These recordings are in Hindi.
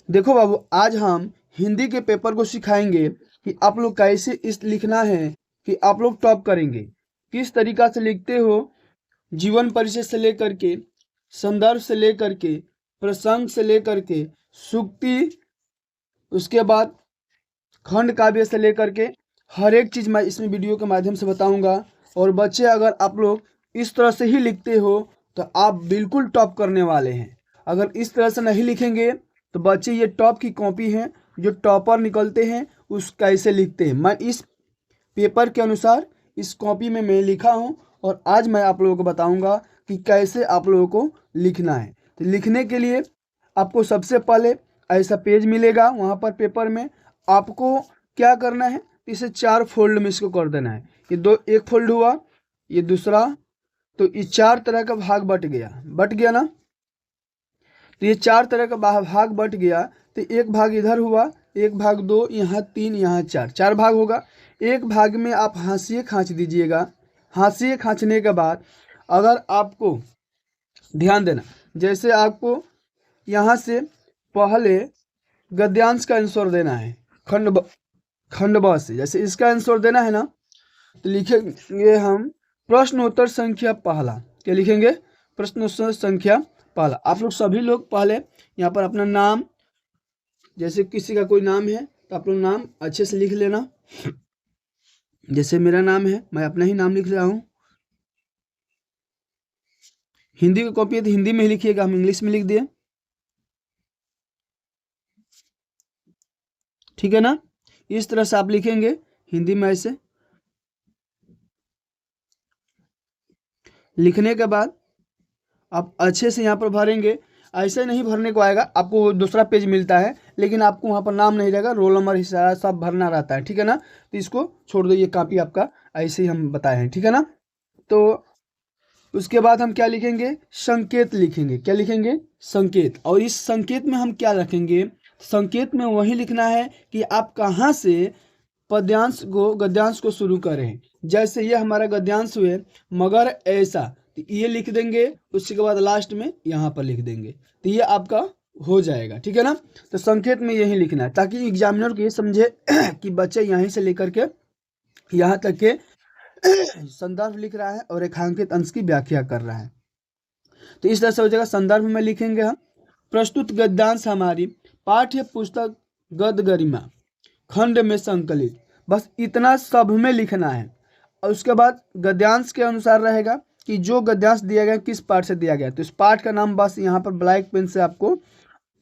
देखो बाबू, आज हम हिंदी के पेपर को सिखाएंगे कि आप लोग कैसे इस लिखना है कि आप लोग टॉप करेंगे। किस तरीका से लिखते हो, जीवन परिचय से लेकर के, संदर्भ से लेकर के, प्रसंग से लेकर के, सूक्ति, उसके बाद खंड काव्य से लेकर के हर एक चीज़ मैं इसमें वीडियो के माध्यम से बताऊंगा। और बच्चे, अगर आप लोग इस तरह से ही लिखते हो तो आप बिल्कुल टॉप करने वाले हैं। अगर इस तरह से नहीं लिखेंगे तो बच्चे, ये टॉप की कॉपी है, जो टॉपर निकलते हैं उस कैसे लिखते हैं। मैं इस पेपर के अनुसार इस कॉपी में मैं लिखा हूँ और आज मैं आप लोगों को बताऊंगा कि कैसे आप लोगों को लिखना है। तो लिखने के लिए आपको सबसे पहले ऐसा पेज मिलेगा, वहाँ पर पेपर में आपको क्या करना है, इसे 4 फोल्ड में इसको कर देना है। ये दो, एक फोल्ड हुआ, ये दूसरा, तो ये 4 तरह का भाग बट गया ना। तो ये 4 तरह का भाग बट गया। तो एक भाग इधर हुआ, एक भाग 2, यहाँ 3, यहाँ 4, 4 भाग होगा। एक भाग में आप हाशिए खींच दीजिएगा। हाशिए खींचने के बाद अगर आपको ध्यान देना, जैसे आपको यहाँ से पहले गद्यांश का आंसर देना है, खंड ब से, जैसे इसका आंसर देना है ना, तो लिखेंगे हम प्रश्नोत्तर संख्या पहला। क्या लिखेंगे? प्रश्नोत्तर संख्या पहला। आप लोग सभी लोग पहले यहाँ पर अपना नाम, जैसे किसी का कोई नाम है तो आप लोग नाम अच्छे से लिख लेना। जैसे मेरा नाम है, मैं अपना ही नाम लिख रहा हूँ। हिंदी की कॉपी है तो हिंदी में ही लिखिएगा, हम इंग्लिश में लिख दिए, ठीक है ना। इस तरह से आप लिखेंगे हिंदी में। ऐसे लिखने के बाद आप अच्छे से यहाँ पर भरेंगे। ऐसे नहीं भरने को आएगा, आपको दूसरा पेज मिलता है लेकिन आपको वहाँ पर नाम नहीं रहेगा, रोल नंबर हिस्सा सब भरना रहता है, ठीक है ना। तो इसको छोड़ दो, ये कॉपी आपका ऐसे ही हम बताए हैं, ठीक है ना। तो उसके बाद हम क्या लिखेंगे? संकेत लिखेंगे। क्या लिखेंगे? संकेत। और इस संकेत में हम क्या रखेंगे? संकेत में वही लिखना है कि आप कहाँ से पद्यांश को, गद्यांश को शुरू करें। जैसे ये हमारा गद्यांश हुए, मगर ऐसा, तो ये लिख देंगे। उसके बाद लास्ट में यहाँ पर लिख देंगे, तो ये आपका हो जाएगा, ठीक है ना। तो संकेत में यही लिखना है ताकि एग्जामिनर को ये समझे कि बच्चे यहीं से लेकर के यहाँ तक के संदर्भ लिख रहा है और रेखांकित अंश की व्याख्या कर रहा है। तो इस तरह से हो जाएगा। संदर्भ में लिखेंगे हम प्रस्तुत गद्यांश हमारी पाठ्य पुस्तक गद गरिमा खंड में संकलित। बस इतना सब में लिखना है। और उसके बाद गद्यांश के अनुसार रहेगा कि जो गद्यांश दिया गया किस पाठ से दिया गया, तो इस पाठ का नाम बस यहाँ पर ब्लैक पेन से आपको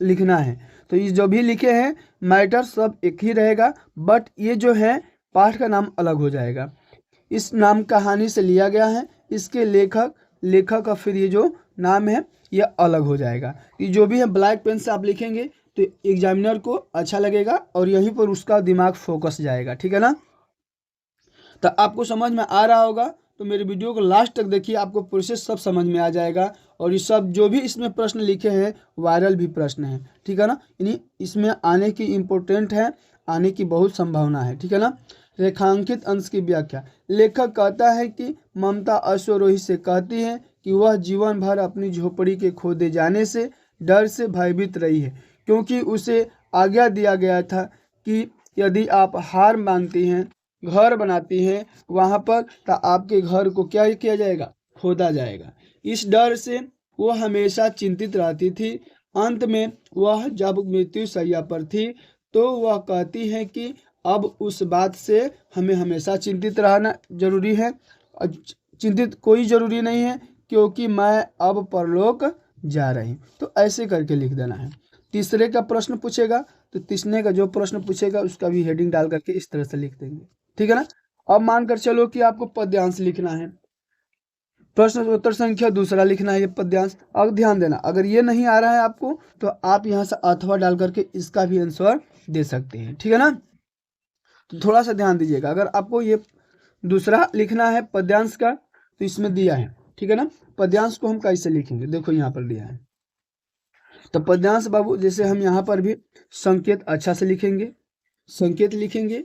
लिखना है। तो ये जो भी लिखे हैं मैटर सब एक ही रहेगा, बट ये जो है पाठ का नाम अलग हो जाएगा। इस नाम कहानी से लिया गया है, इसके लेखक का फिर ये जो नाम है ये अलग हो जाएगा। ये जो भी है ब्लैक पेन से आप लिखेंगे तो एग्जामिनर को अच्छा लगेगा और यहीं पर उसका दिमाग फोकस जाएगा, ठीक है ना। तो आपको समझ में आ रहा होगा, तो मेरे वीडियो को लास्ट तक देखिए, आपको प्रोसेस सब समझ में आ जाएगा। और ये सब जो भी इसमें प्रश्न लिखे हैं वायरल भी प्रश्न हैं, ठीक है ना। यानी इसमें आने की इम्पोर्टेंट है, आने की बहुत संभावना है, ठीक है ना। रेखांकित अंश की व्याख्या। लेखक कहता है कि ममता अश्वरोही से कहती है कि वह जीवन भर अपनी झोपड़ी के खोदे जाने से डर से भयभीत रही है, क्योंकि उसे आज्ञा दिया गया था कि यदि आप हार मानती हैं, घर बनाती हैं, वहाँ पर तो आपके घर को क्या किया जाएगा? खोदा जाएगा। इस डर से वो हमेशा चिंतित रहती थी। अंत में वह जब मृत्यु शैया पर थी तो वह कहती है कि अब उस बात से हमें हमेशा चिंतित रहना जरूरी है, चिंतित कोई ज़रूरी नहीं है, क्योंकि मैं अब परलोक जा रही। तो ऐसे करके लिख देना है। तीसरे का प्रश्न पूछेगा तो तीसरे का जो प्रश्न पूछेगा उसका भी हेडिंग डाल करके इस तरह से लिख देंगे, ठीक है ना। अब मानकर चलो कि आपको पद्यांश लिखना है, प्रश्न उत्तर संख्या दूसरा लिखना है, ये पद्यांश। अब ध्यान देना, अगर ये नहीं आ रहा है आपको तो आप यहाँ से अथवा डाल करके इसका भी आंसर दे सकते हैं, ठीक है ना। तो थोड़ा सा ध्यान दीजिएगा, अगर आपको ये दूसरा लिखना है पद्यांश का तो इसमें दिया है, ठीक है ना। पद्यांश को हम कैसे लिखेंगे, देखो यहाँ पर दिया है। तो पद्यांश बाबू, जैसे हम यहाँ पर भी संकेत अच्छा से लिखेंगे। संकेत लिखेंगे,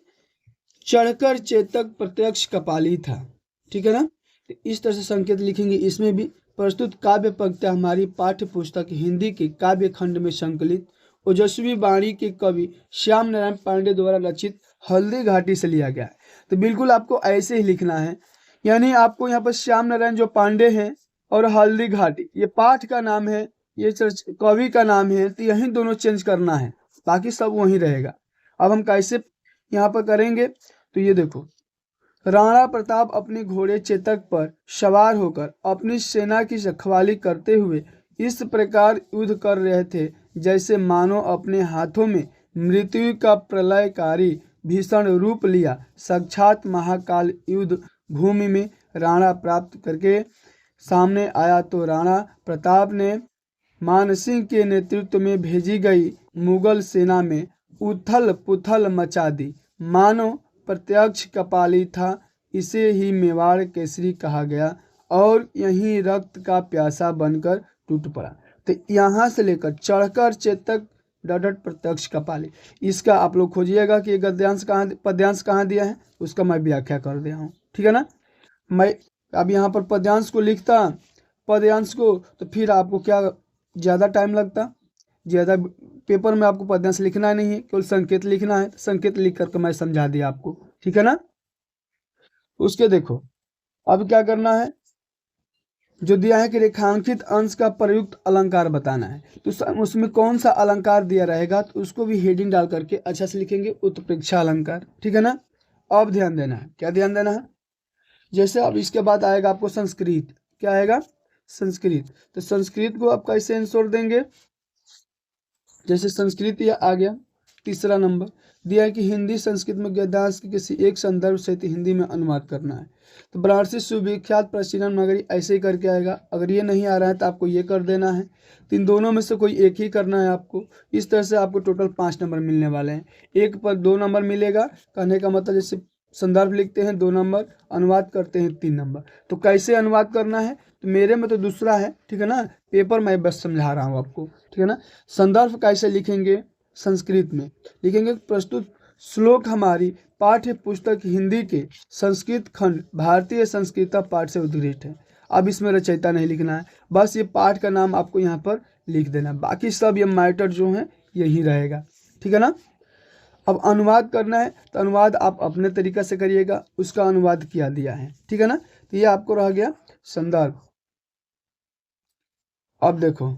चढ़कर चेतक प्रत्यक्ष कपाली था, ठीक है ना। तो इस तरह से संकेत लिखेंगे। इसमें भी प्रस्तुत काव्य पंक्तियाँ हमारी पाठ्य पुस्तक हिंदी के काव्य खंड में संकलित ओजस्वी वाणी के कवि श्याम नारायण पांडे द्वारा रचित हल्दी घाटी से लिया गया है। तो बिल्कुल आपको ऐसे ही लिखना है, यानी आपको यहाँ पर श्याम नारायण जो पांडे हैं और हल्दी घाटी, ये पाठ का नाम है, ये कवि का नाम है, तो यही दोनों चेंज करना है, बाकी सब वही रहेगा। अब हम कैसे यहाँ पर करेंगे, तो ये देखो, राणा प्रताप अपने घोड़े चेतक पर सवार होकर अपनी सेना की रखवाली करते हुए इस प्रकार युद्ध कर रहे थे जैसे मानो अपने हाथों में मृत्यु का प्रलयकारी भीषण रूप लिया साक्षात महाकाल युद्ध भूमि में राणा प्राप्त करके सामने आया। तो राणा प्रताप ने मानसिंह के नेतृत्व में भेजी गई मुगल सेना में उथल पुथल मचा दी, मानो प्रत्यक्ष कपाली था। इसे ही मेवाड़ केसरी कहा गया और यही रक्त का प्यासा बनकर टूट पड़ा। तो यहाँ से लेकर चढ़कर चेतक डडट प्रत्यक्ष कपाली, इसका आप लोग खोजिएगा कि गद्यांश कहाँ पद्यांश कहाँ दिया है, उसका मैं व्याख्या कर दिया हूँ, ठीक है ना। मैं अब यहाँ पर पद्यांश को लिखता पद्यांश को, तो फिर आपको क्या ज़्यादा टाइम लगता, ज़्यादा पेपर में आपको पद्यांश लिखना नहीं है, केवल संकेत लिखना है। संकेत लिख करके मैं समझा दिया आपको, ठीक है ना। उसके देखो अब क्या करना है, जो दिया है कि रेखांकित अंश का प्रयुक्त अलंकार बताना है, तो उसमें कौन सा अलंकार दिया रहेगा, तो उसको भी हेडिंग डाल करके अच्छा से लिखेंगे, उत्प्रेक्षा अलंकार, ठीक है ना। अब ध्यान देना है, क्या ध्यान देना है, जैसे अब इसके बाद आएगा आपको संस्कृत, क्या आएगा, संस्कृत। तो संस्कृत को आप कैसे आंसर देंगे, जैसे संस्कृत यह आ गया, तीसरा नंबर दिया है कि हिंदी संस्कृत में गद्यांश के किसी एक संदर्भ सहित हिंदी में अनुवाद करना है। तो बनारसी सुविख्यात प्राचीन नगरी ऐसे ही करके आएगा। अगर ये नहीं आ रहा है तो आपको ये कर देना है, तो इन दोनों में से कोई एक ही करना है आपको। इस तरह से आपको टोटल 5 नंबर मिलने वाले हैं। एक पर 2 नंबर मिलेगा, कहने का मतलब जैसे संदर्भ लिखते हैं 2 नंबर, अनुवाद करते हैं 3 नंबर। तो कैसे अनुवाद करना है, तो मेरे में तो दूसरा है, ठीक है ना, पेपर मैं बस समझा रहा हूँ आपको, ठीक है ना। संदर्भ कैसे लिखेंगे, संस्कृत में लिखेंगे प्रस्तुत श्लोक हमारी पाठ्य पुस्तक हिंदी के संस्कृत खंड भारतीय संस्कृत पाठ से उद्धृत है। अब इसमें रचयिता नहीं लिखना है, बस ये पाठ का नाम आपको यहाँ पर लिख देना, बाकी सब ये मैटर जो है यही रहेगा, ठीक है ना। अब अनुवाद करना है, तो अनुवाद आप अपने तरीका से करिएगा, उसका अनुवाद किया दिया है, ठीक है ना। तो ये आपको रह गया संदर्भ। अब देखो,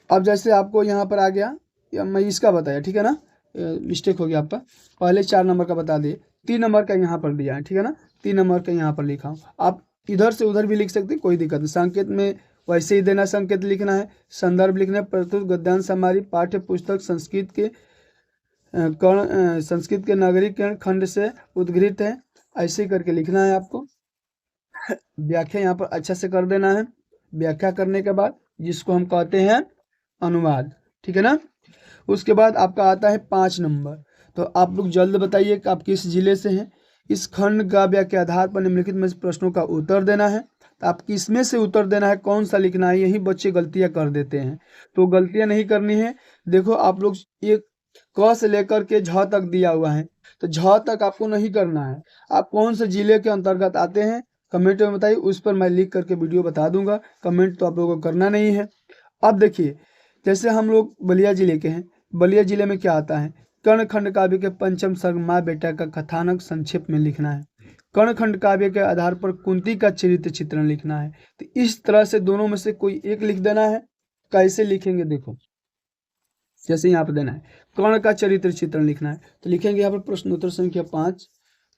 अब जैसे आपको यहाँ पर आ गया, या मैं इसका बताया, ठीक है ना, मिस्टेक हो गया आपका, पहले 4 नंबर का बता दिए, 3 नंबर का यहाँ पर दिया है, ठीक है ना, 3 नंबर का यहाँ पर लिखा हूँ। आप इधर से उधर भी लिख सकते हैं, कोई दिक्कत नहीं, संकेत में वैसे ही देना, संकेत लिखना है, संदर्भ लिखना है, प्रस्तुत गद्यांश हमारी पाठ्य पुस्तक संस्कृत के संस्कृत के नागरिक खंड से उद्घृत है, ऐसे करके लिखना है आपको। व्याख्या यहाँ पर अच्छा से कर देना है, व्याख्या करने के बाद जिसको हम कहते हैं अनुवाद, ठीक है ना। उसके बाद आपका आता है 5 नंबर। तो आप लोग जल्द बताइए कि आप किस जिले से हैं। इस खंड काव्य के आधार पर निम्नलिखित में से प्रश्नों का उत्तर देना है। तो आप किसमें से उत्तर देना है, कौन सा लिखना है, यही बच्चे गलतियां कर देते हैं, तो गलतियां नहीं करनी है। देखो आप लोग ये क से लेकर के झ तक दिया हुआ है, तो झ तक आपको नहीं करना है। आप कौन से जिले के अंतर्गत आते हैं कमेंट में बताइए, उस पर मैं लिख करके वीडियो बता दूंगा। कमेंट तो आप लोगों को करना नहीं है। अब देखिए, जैसे हम लोग बलिया जिले के हैं, बलिया जिले में क्या आता है, कर्ण खंड काव्य के पंचम सर्ग माँ बेटा का कथानक संक्षेप में लिखना है। कर्ण खंड काव्य के आधार पर कुंती का चरित्र चित्रण लिखना है। तो इस तरह से दोनों में से कोई एक लिख देना है। कैसे लिखेंगे, देखो जैसे यहाँ पर देना है कर्ण का चरित्र चित्रण लिखना है, तो लिखेंगे यहाँ पर प्रश्नोत्तर संख्या 5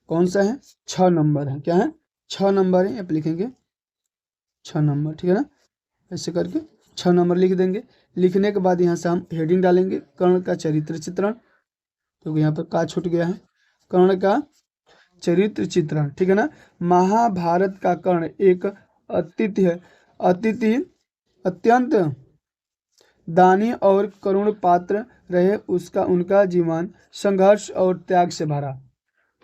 कौन सा है, 6 नंबर है, क्या है 6 नंबर है, यहाँ पर लिखेंगे 6 नंबर, ठीक है ना। ऐसे करके 6 नंबर लिख देंगे। लिखने के बाद यहाँ से हम हेडिंग डालेंगे कर्ण का चरित्र चित्रण, तो यहाँ पर का छूट गया है, कर्ण का चरित्र चित्रण, ठीक है ना। महाभारत का कर्ण एक अतिथि अत्यंत दानी और करुण पात्र रहे, उसका उनका जीवन संघर्ष और त्याग से भरा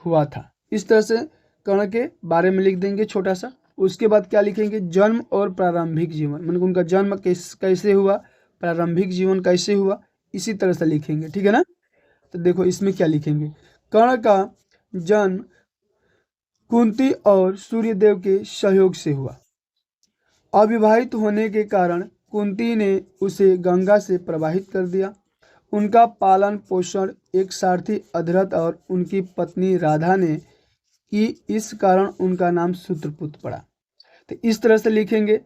हुआ था। इस तरह से कर्ण के बारे में लिख देंगे छोटा सा। उसके बाद क्या लिखेंगे, जन्म और प्रारंभिक जीवन, मतलब उनका जन्म कैसे हुआ, प्रारंभिक जीवन कैसे हुआ, इसी तरह से लिखेंगे, ठीक है ना। तो देखो इसमें क्या लिखेंगे, कर्ण का जन्म कुंती और सूर्यदेव के सहयोग से हुआ। अविवाहित होने के कारण कुंती ने उसे गंगा से प्रवाहित कर दिया। उनका पालन पोषण एक सारथी अधिरथ और उनकी पत्नी राधा ने की, इस कारण उनका नाम सूत्रपुत्र पड़ा। तो इस तरह से लिखेंगे।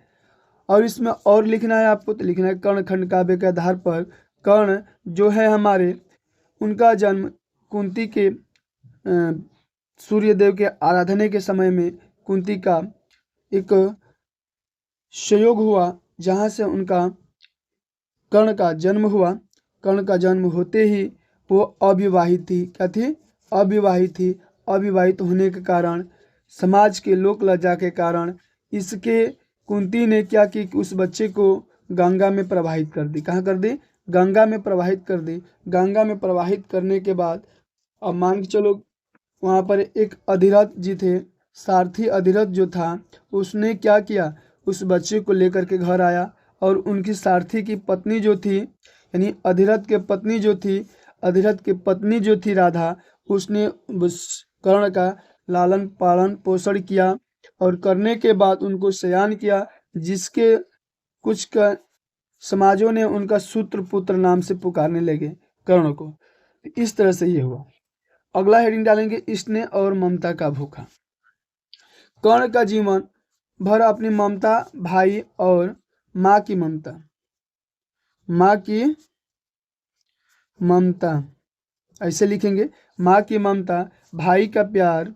और इसमें और लिखना है आपको, तो लिखना है कर्ण खंड काव्य के आधार पर कर्ण जो है हमारे, उनका जन्म कुंती के सूर्यदेव के आराधना के समय में कुंती का एक संयोग हुआ, जहाँ से उनका कर्ण का जन्म हुआ। कर्ण का जन्म होते ही वो अविवाहित थी। क्या थी? अविवाहित थी। अविवाहित होने के कारण, समाज के लोक लज्जा के कारण, इसके कुंती ने क्या की कि उस बच्चे को गंगा में प्रवाहित कर दी। कहाँ कर दी? गंगा में प्रवाहित कर दी। गंगा में प्रवाहित करने के बाद अब मान के चलो, वहाँ पर एक अधिरथ जी थे, सारथी अधिरथ जो था, उसने क्या किया, उस बच्चे को लेकर के घर आया और उनकी सारथी की पत्नी जो थी, यानी अधिरथ के पत्नी जो थी, अधिरथ की पत्नी जो थी राधा, उसने कर्ण का लालन पालन पोषण किया और करने के बाद उनको सयान किया, जिसके कुछ का समाजों ने उनका सूत्रपुत्र नाम से पुकारने लगे कर्ण को। इस तरह से ये हुआ। अगला हेडिंग डालेंगे स्नेह और ममता का भूखा। कर्ण का जीवन भर अपनी ममता, भाई और माँ की ममता, माँ की ममता ऐसे लिखेंगे, माँ की ममता, भाई का प्यार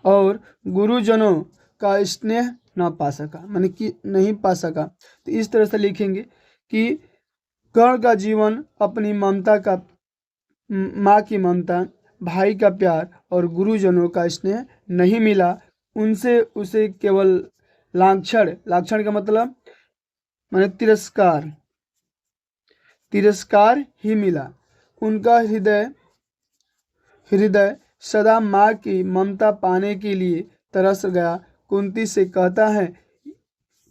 और गुरुजनों का स्नेह ना पा सका, माने कि नहीं पा सका। तो इस तरह से लिखेंगे कि कर्ण का जीवन अपनी ममता का, माँ की ममता, भाई का प्यार और गुरुजनों का स्नेह नहीं मिला। उनसे उसे केवल लांछन, लांछन का मतलब माने तिरस्कार, तिरस्कार ही मिला। उनका हृदय सदा माँ की ममता पाने के लिए तरस गया। कुंती से कहता है,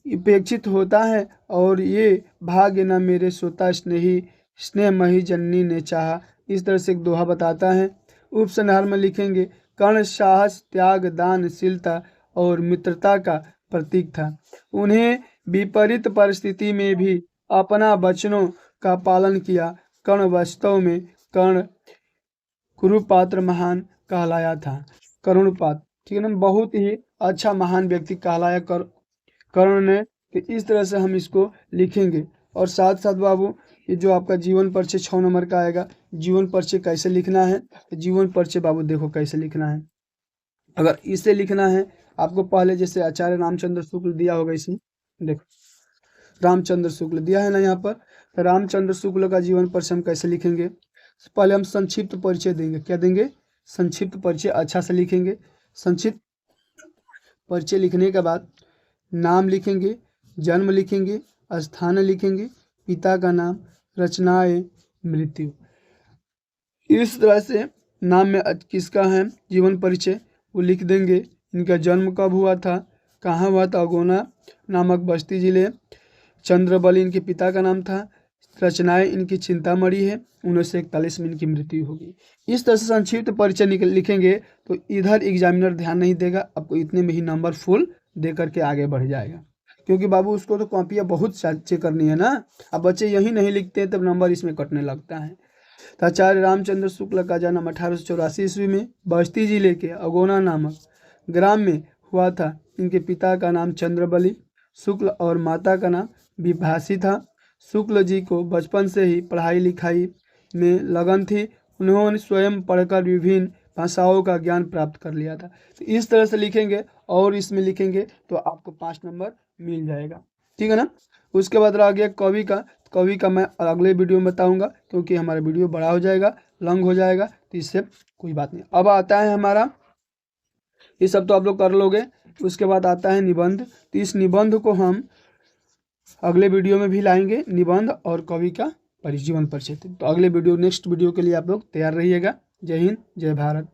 अपेक्षित होता है और ये भाग्य न मेरे सोता स्नेही स्नेहमयी जननी ने चाहा। इस तरह से एक दोहा बताता है। उपसंहार में लिखेंगे, कर्ण साहस, त्याग, दानशीलता और मित्रता का प्रतीक था। उन्हें विपरीत परिस्थिति में भी अपना वचनों का पालन किया। कर्ण वास्तव में कर्ण कुरुपात्र महान कहलाया था। करुणपात, ठीक है ना, बहुत ही अच्छा महान व्यक्ति कहलाया कर्ण ने। तो इस तरह से हम इसको लिखेंगे। और साथ साथ बाबू, ये जो आपका जीवन परिचय 6 नंबर का आएगा, जीवन परिचय कैसे लिखना है, जीवन परिचय बाबू देखो कैसे लिखना है। अगर इसे लिखना है आपको, पहले जैसे आचार्य रामचंद्र शुक्ल दिया होगा, इसमें देखो रामचंद्र शुक्ल दिया है ना यहाँ पर। तो रामचंद्र शुक्ल का जीवन परिचय हम कैसे लिखेंगे? पहले हम संक्षिप्त परिचय देंगे। क्या देंगे? संक्षिप्त परिचय अच्छा से लिखेंगे। संक्षिप्त परिचय लिखने के बाद नाम लिखेंगे, जन्म लिखेंगे, स्थान लिखेंगे, पिता का नाम, रचनाएं, मृत्यु। इस तरह से नाम में किसका है जीवन परिचय वो लिख देंगे। इनका जन्म कब हुआ था, कहाँ हुआ था, अगोना नामक बस्ती जिले, चंद्रबली इनके पिता का नाम था, रचनाएं इनकी चिंतामणि है, 1941 में इनकी मृत्यु होगी। इस तरह से संक्षिप्त परिचय लिखेंगे तो इधर एग्जामिनर ध्यान नहीं देगा, आपको इतने में ही नंबर फुल दे करके आगे बढ़ जाएगा। क्योंकि बाबू उसको तो कॉपियाँ बहुत चेक करनी है ना, अब बच्चे यही नहीं लिखते हैं तब नंबर इसमें कटने लगता है। तो आचार्य रामचंद्र शुक्ल का जन्म 1884 ईस्वी में बस्ती जिले के अगोना नामक ग्राम में हुआ था। इनके पिता का नाम चंद्रबली शुक्ल और माता का नाम विभासी था। शुक्ल जी को बचपन से ही पढ़ाई लिखाई में लगन थी। उन्होंने स्वयं पढ़कर विभिन्न भाषाओं का ज्ञान प्राप्त कर लिया था। तो इस तरह से लिखेंगे और इसमें लिखेंगे तो आपको 5 नंबर मिल जाएगा, ठीक है ना। उसके बाद रह गया कवि का। कवि का मैं अगले वीडियो में बताऊंगा, क्योंकि हमारा वीडियो बड़ा हो जाएगा, लंग हो जाएगा, तो इससे कोई बात नहीं। अब आता है हमारा, ये सब तो आप लोग कर लोगे। उसके बाद आता है निबंध। तो इस निबंध को हम अगले वीडियो में भी लाएंगे, निबंध और कवि का जीवन परिचय। तो अगले वीडियो, नेक्स्ट वीडियो के लिए आप लोग तैयार रहिएगा। जय हिंद, जय भारत।